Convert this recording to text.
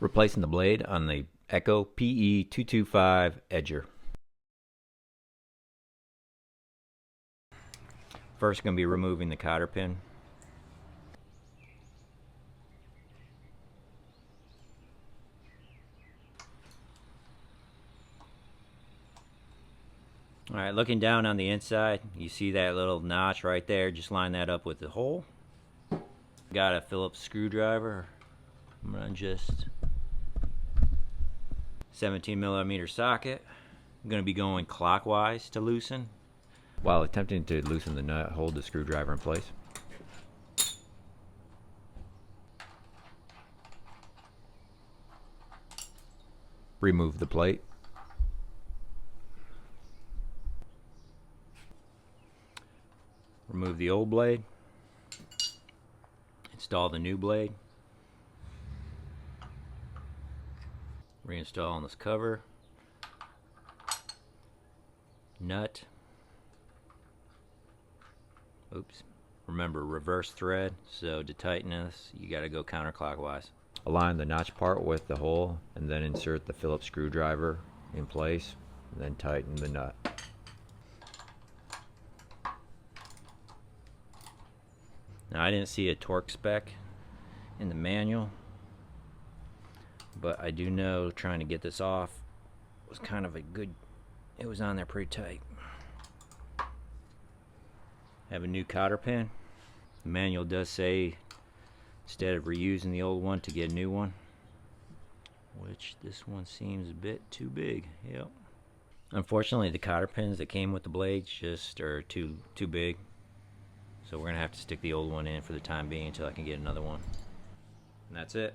Replacing the blade on the Echo PE225 Edger. First, going to be removing the cotter pin. Alright, looking down on the inside, you see that little notch right there. Just line that up with the hole. Got a Phillips screwdriver. I'm going to just 17mm socket. I'm going to be going clockwise to loosen. While attempting to loosen the nut, hold the screwdriver in place. Remove the plate. Remove the old blade. Install the new blade. Reinstall on this cover. Nut. Oops. Remember, reverse thread, so to tighten this, you gotta go counterclockwise. Align the notch part with the hole, and then insert the Phillips screwdriver in place, and then tighten the nut. Now, I didn't see a torque spec in the manual, but I do know trying to get this off was kind of a good, it was on there pretty tight. Have a new cotter pin. The manual does say instead of reusing the old one to get a new one, which this one seems a bit too big. Yep. Unfortunately, the cotter pins that came with the blades just are too big. So we're gonna have to stick the old one in for the time being until I can get another one. And that's it.